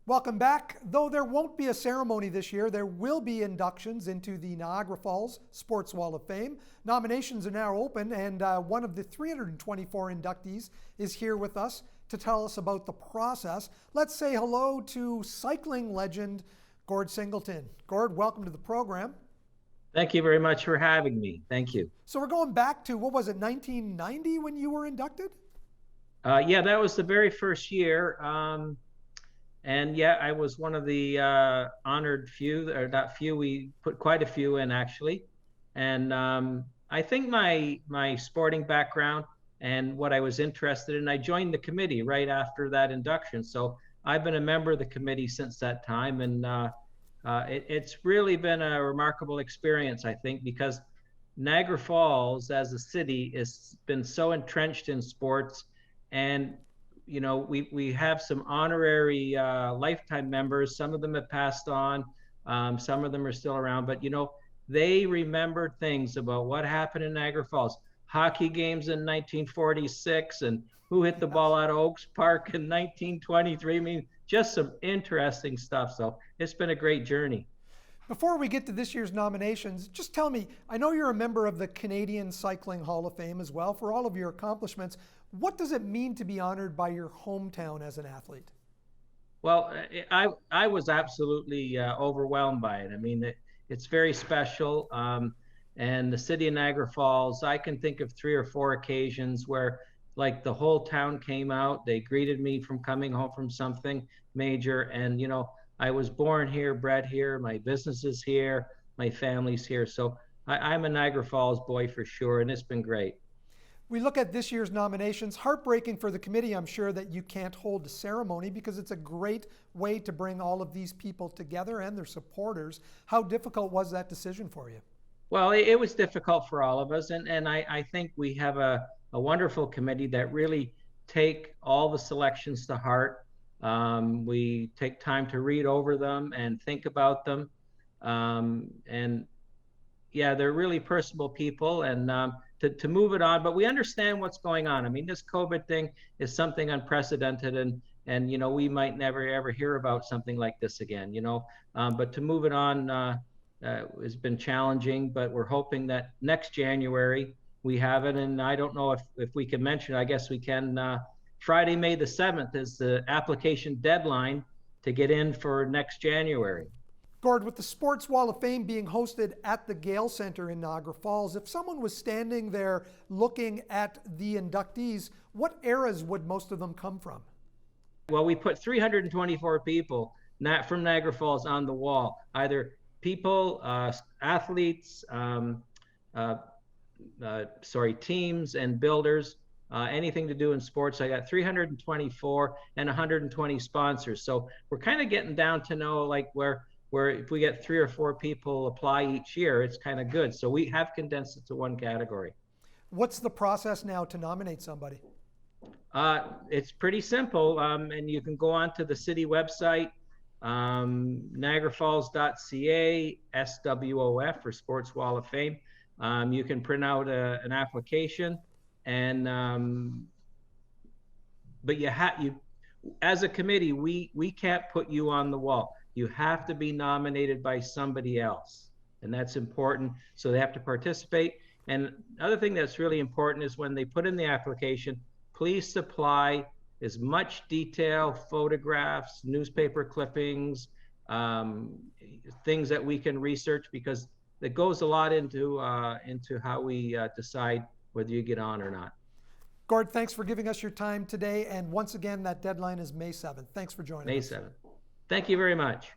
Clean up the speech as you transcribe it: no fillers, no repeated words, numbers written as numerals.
Welcome back. Though there won't be a ceremony this year, there will be inductions into the Niagara Falls Sports Wall of Fame. Nominations are now open, and one of the 324 inductees is here with us to tell us about the process. Let's say hello to cycling legend Gord SIngleton. Gord, welcome to the program. Thank you very much for having me. Thank you. So we're going back to, what was it, 1990 when you were inducted? Yeah, that was the very first year. And yeah, I was one of the honored few, or not few, we put quite a few in actually. And I think my sporting background and what I was interested in, I joined the committee right after that induction. So I've been a member of the committee since that time. And it's really been a remarkable experience, I think, because Niagara Falls as a city has been so entrenched in sports. And you know, we have some honorary lifetime members. Some of them have passed on. Some of them are still around. But, you know, they remember things about what happened in Niagara Falls. Hockey games in 1946 and who hit the ball out of Oaks Park in 1923. I mean, just some interesting stuff. So it's been a great journey. Before we get to this year's nominations, just tell me, I know you're a member of the Canadian Cycling Hall of Fame as well. For all of your accomplishments, what does it mean to be honored by your hometown as an athlete? Well, I was absolutely overwhelmed by it. I mean, it's very special. And the city of Niagara Falls, I can think of 3 or 4 occasions where like the whole town came out. They greeted me from coming home from something major. And, you know, I was born here, bred here, my business is here, my family's here. So I'm a Niagara Falls boy for sure, and it's been great. We look at this year's nominations. Heartbreaking for the committee, I'm sure, that you can't hold a ceremony because it's a great way to bring all of these people together and their supporters. How difficult was that decision for you? Well, it was difficult for all of us, and I think we have a wonderful committee that really take all the selections to heart. We take time to read over them and think about them. And yeah, they're really personable people, and to move it on. But we understand what's going on. I mean, this COVID thing is something unprecedented, and you know, we might never ever hear about something like this again. You know, but to move it on has been challenging. But we're hoping that next January we have it. And I don't know if we can mention. I guess we can. Friday, May the 7th is the application deadline to get in for next January. Gord, with the Sports Wall of Fame being hosted at the Gale Center in Niagara Falls, if someone was standing there looking at the inductees, what eras would most of them come from? Well, we put 324 people from Niagara Falls on the wall, either people, athletes, teams and builders, anything to do in sports. I got 324 and 120 sponsors. So we're kind of getting down to know like where if we get 3 or 4 people apply each year, it's kind of good. So we have condensed it to one category. What's the process now to nominate somebody? It's pretty simple, and you can go on to the city website, niagarafalls.ca, SWOF for Sports Wall of Fame. You can print out an application, and but you as a committee, we can't put you on the wall. You have to be nominated by somebody else, and that's important. So they have to participate. And another thing that's really important is when they put in the application, please supply as much detail, photographs, newspaper clippings, things that we can research, because it goes a lot into how we decide whether you get on or not. Gord, thanks for giving us your time today. And once again, that deadline is May 7th. Thanks for joining us. May 7th. Thank you very much.